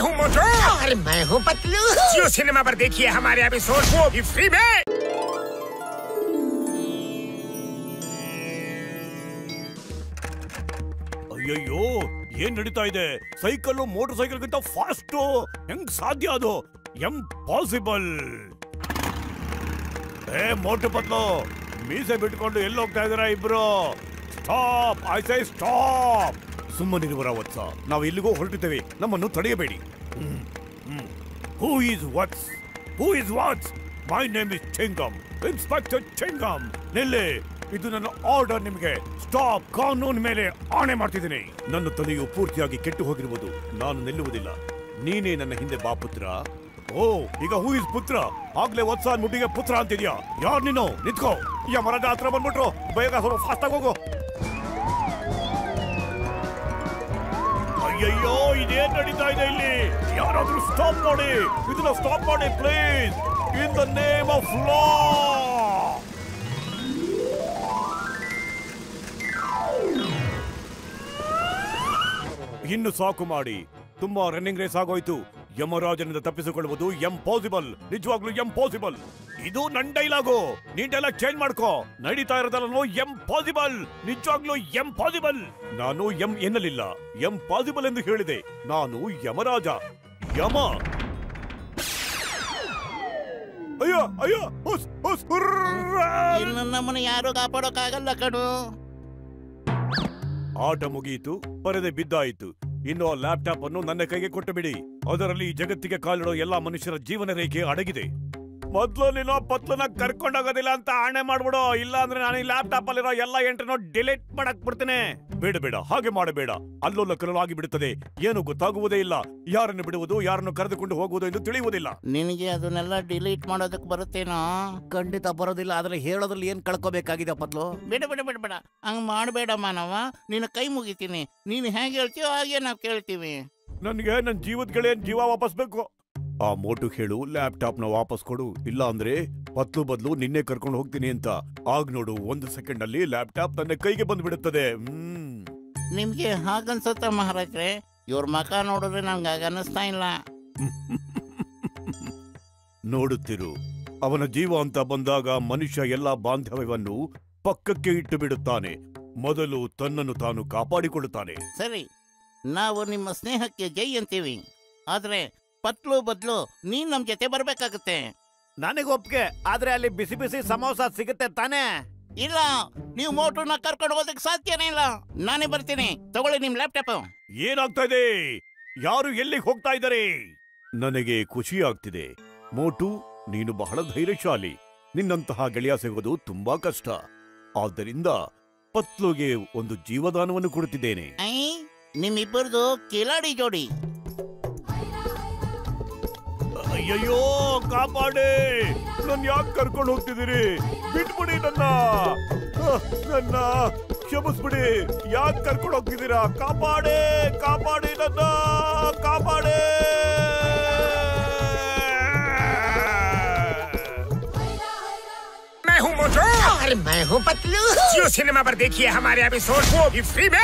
हूँ मोटू और मैं हूँ पतलू। जियो सिनेमा पर देखिए हमारे एपिसोड, वो भी फ्री में। ಅಯ್ಯಯ್ಯೋ, ಏನ್ ನಡೀತಾ ಇದೆ? ಸೈಕಲ್ ಮೋಟರ್ ಸೈಕಲ್ ಗಿಂತ ಫಾಸ್ಟ್ ಹೆಂಗ್ ಸಾಧ್ಯ ಅದು? ಇಂಪಾಸಿಬಲ್. ಏ ಮೋಟು ಪತ್ಲು, ಮೀಸೆ ಬಿಟ್ಕೊಂಡು ಎಲ್ಲಿ ಹೋಗ್ತಾ ಇದ್ದೀರಾ ಇಬ್ರು? Stop, I say stop. ಸುಮ್ಮನಿರುವರ ವತ್ಸ, ನಾವು ಎಲ್ಲಿಗೋ ಹೊರಟಿದ್ದೇವೆ, ನಮ್ಮನ್ನು ತಡೆಯಬೇಡಿ. Who is what's? Who is what's? My name is Chengam, inspector Chengam. ನಿಲ್ಲಿ, ಇದು ನನ್ನ ಆರ್ಡರ್. ನಿಮಗೆ ಸ್ಟಾಪ್. ಕಾನೂನು ಮೇಲೆ ಆಣೆ ಮಾಡ್ತಿದ್ದೀನಿ. ನನ್ನ ತಲೆಯು ಪೂರ್ತಿಯಾಗಿ ಕೆಟ್ಟು ಹೋಗಿರುವುದು. ನಾನು ನಿಲ್ಲುವುದಿಲ್ಲ. ನೀನೇ ನನ್ನ ಹಿಂದೆ ಬಾ ಪುತ್ರ. ಓ, ಈಗ ಹೂ ಇಸ್ ಪುತ್ರ? ಆಗ್ಲೇ ವತ್ಸ ಮುಟ್ಟಿಗೆ ಪುತ್ರ ಅಂತಿದ್ಯಾ? ಯಾರು ನೀನು? ನಿಂತ್ಕೋ. ಯಮರಾಜ ಹತ್ರ ಬಂದ್ಬಿಟ್ರು. ಬೇಗ ಸ್ವಲ್ಪ ಫಾಸ್ಟ್ ಆಗಿ ಹೋಗು. ಅಯ್ಯಯ್ಯೋ, ಇದೇನ್ ನಡೀತಾ ಇದೆ ಇಲ್ಲಿ? ಯಾರಾದ್ರೂ ಸ್ಟಾಪ್ ಮಾಡಿ, ಇದನ್ನ ಸ್ಟಾಪ್ ಮಾಡಿ please, in the name of law. ಇನ್ನು ಸಾಕು ಮಾಡಿ. ತುಂಬಾ ರನ್ನಿಂಗ್ ರೇಸ್ ಆಗೋಯ್ತು. ಯಮರಾಜನಿಂದ ತಪ್ಪಿಸಿಕೊಳ್ಳುವುದು ಇಂಪಾಸಿಬಲ್, ನಿಜವಾಗ್ಲೂ ಇಂಪಾಸಿಬಲ್. ಇದು ನನ್ನ ಡೈಲಾಗು. ನೀ ಡೈಲಾಗ್ ಚೇಂಜ್ ಮಾಡ್ಕೋ. ನಡೀತಾ ಇರೋದಲ್ಲ ಇಂಪಾಸಿಬಲ್, ನಿಜವಾಗ್ಲೂ ಇಂಪಾಸಿಬಲ್. ನಾನು ಎಂ ಎನ್ನಲಿಲ್ಲ, ಇಂಪಾಸಿಬಲ್ ಎಂದು ಹೇಳಿದೆ. ನಾನು ಯಮರಾಜ, ಯಮ. ಅಯ್ಯೋ ಅಯ್ಯೋ, ನಮ್ಮನ್ನ ಯಾರು ಕಾಪಾಡೋಕ್ಕಾಗಲ್ಲ ಕಣು. ಆಟ ಮುಗಿಯಿತು, ಪರದೆ ಬಿದ್ದಾಯಿತು. ಇನ್ನು ಆ ಲ್ಯಾಪ್ಟಾಪ್ ಅನ್ನು ನನ್ನ ಕೈಗೆ ಕೊಟ್ಟು ಬಿಡಿ. ಅದರಲ್ಲಿ ಈ ಜಗತ್ತಿಗೆ ಕಾಲಿಡೋ ಎಲ್ಲಾ ಮನುಷ್ಯರ ಜೀವನ ರೇಖೆ ಅಡಗಿದೆ. ಮೊದ್ಲು ನೀನು ಪತ್ಲನ ಕರ್ಕೊಂಡೋಗೋದಿಲ್ಲ ಅಂತ ಆಣೆ ಮಾಡ್ಬಿಡು. ಇಲ್ಲ ಅಂದ್ರೆ ನಾನು ಈ ಲ್ಯಾಪ್ಟಾಪ್ ಅಲ್ಲಿರೋ ಎಲ್ಲ ಎಂಟ್ರನ್ನು ಡಿಲೀಟ್ ಮಾಡಕ್ ಬಿಡ್ತೇನೆ. ಬೇಡ ಬೇಡ, ಹಾಗೆ ಮಾಡಬೇಡ. ಅಲ್ಲೋಲ್ಲ ಕಲ್ಲಲಾಗಿ ಬಿಡುತ್ತದೆ. ಏನು ಗೊತ್ತಾಗುವುದೇ ಇಲ್ಲ. ಯಾರನ್ನು ಬಿಡುವುದು, ಯಾರನ್ನು ಕರೆದುಕೊಂಡು ಹೋಗುವುದು ಎಂದು ತಿಳಿಯುವುದಿಲ್ಲ. ನಿನಗೆ ಅದನ್ನೆಲ್ಲ ಡಿಲೀಟ್ ಮಾಡೋದಕ್ಕೆ ಬರುತ್ತೇನೋ? ಖಂಡಿತ ಬರೋದಿಲ್ಲ. ಆದ್ರೆ ಹೇಳೋದ್ರಲ್ಲಿ ಏನ್ ಕಳ್ಕೋಬೇಕಾಗಿದೆ ಪತ್ಲು? ಬೇಡ ಬೇಡ ಬೇಡ ಬೇಡ, ಹಂಗ್ ಮಾಡಬೇಡ ಮಾನವ. ನಿನ್ನ ಕೈ ಮುಗಿತೀನಿ. ನೀನು ಹೇಗೆ ಹೇಳ್ತೀಯೋ ಹಾಗೆ ನಾವು ಕೇಳ್ತೀವಿ. ನನ್ಗೆ ನನ್ನ ಜೀವದ ಗೆಳೆಯನ್ ಜೀವ ವಾಪಸ್ ಬೇಕು. ಆ ಮೋಟು ಹೇಳು, ಲ್ಯಾಪ್ಟಾಪ್ ನ ವಾಪಸ್ ಕೊಡು. ಇಲ್ಲ ಅಂದ್ರೆ ಪತ್ಲು ಬದಲು ನಿನ್ನೆ ಕರ್ಕೊಂಡು ಹೋಗ್ತೀನಿ ಅಂತ. ಆಗ ನೋಡು, 1 ಸೆಕೆಂಡ್ ಅಲ್ಲಿ ಲ್ಯಾಪ್ಟಾಪ್ ನನ್ನ ಕೈಗೆ ಬಂದು ಬಿಡುತ್ತದೆ. ನಿಮ್ಗೆ ಹಾಗನ್ಸುತ್ತ ಮಹಾರಾಜ್ರೆ? ಇವ್ರ ಮಕ ನೋಡಿದ್ರೆ ನನ್ಗೆ ಆಗ ಅನ್ನಿಸ್ತಾ ಇಲ್ಲ. ನೋಡುತ್ತಿರು, ಅವನ ಜೀವ ಅಂತ ಬಂದಾಗ ಮನುಷ್ಯ ಎಲ್ಲಾ ಬಾಂಧವ್ಯವನ್ನು ಪಕ್ಕಕ್ಕೆ ಇಟ್ಟು ಬಿಡುತ್ತಾನೆ. ಮೊದಲು ತನ್ನನ್ನು ತಾನು ಕಾಪಾಡಿಕೊಳ್ಳುತ್ತಾನೆ. ಸರಿ, ನಾವು ನಿಮ್ಮ ಸ್ನೇಹಕ್ಕೆ ಜೈ ಅಂತೀವಿ. ಆದ್ರೆ ಪತ್ಲು ಬದ್ಲು ನೀನ್ ನಮ್ ಜೊತೆ ಬರ್ಬೇಕಾಗತ್ತೆ. ನನಗೊಪ್ಪಿಗೆ, ಆದ್ರೆ ಅಲ್ಲಿ ಬಿಸಿ ಬಿಸಿ ಸಮೋಸ ಸಿಗುತ್ತೆ ತಾನೇ? ಇಲ್ಲ, ನೀವು ಮೋಟರ್ನ ಕರ್ಕೊಂಡು ಹೋಗೋದಕ್ಕೆ ಸಾಧ್ಯನೇ ಇಲ್ಲ. ನಾನೇ ಬರ್ತೀನಿ. ತಗೊಳ್ಳಿ ನಿಮ್ ಲ್ಯಾಪ್ಟಾಪ್. ಏನಾಗ್ತಾ ಇದೆ? ಯಾರು ಎಲ್ಲಿಗೆ ಹೋಗ್ತಾ ಇದ್ದಾರೆ? ನನಗೆ ಖುಷಿ ಆಗ್ತಿದೆ. ಮೋಟು, ನೀನು ಬಹಳ ಧೈರ್ಯಶಾಲಿ. ನಿನ್ನಂತಹ ಗೆಳೆಯ ಸಿಗೋದು ತುಂಬಾ ಕಷ್ಟ. ಆದ್ದರಿಂದ ಪತ್ಲುಗೆ ಒಂದು ಜೀವದಾನವನ್ನು ಕೊಡುತ್ತಿದ್ದೇನೆ. ನಿಮ್ಮಿಬ್ಬರದು ಕಿಲಾಡಿ ಜೋಡಿ. ಅಯ್ಯಯ್ಯೋ, ಕಾಪಾಡಿ. ನನ್ನ ಯಾಕೆ ಕರ್ಕೊಂಡು ಹೋಗ್ತಿದ್ದೀರಿ? ಬಿಟ್ಬಿಡಿ ನನ್ನ. ಕ್ಷಮಿಸ್ಬಿಡಿ. ಯಾಕೆ ಕರ್ಕೊಂಡು ಹೋಗ್ತಿದ್ದೀರಾ? ಕಾಪಾಡಿ, ಕಾಪಾಡಿ, ನನ್ನ ಕಾಪಾಡಿ. मैं हूँ मोटू और मैं हूँ पतलू। जियो सिनेमा पर देखिए हमारे एपिसोड, वो भी फ्री में।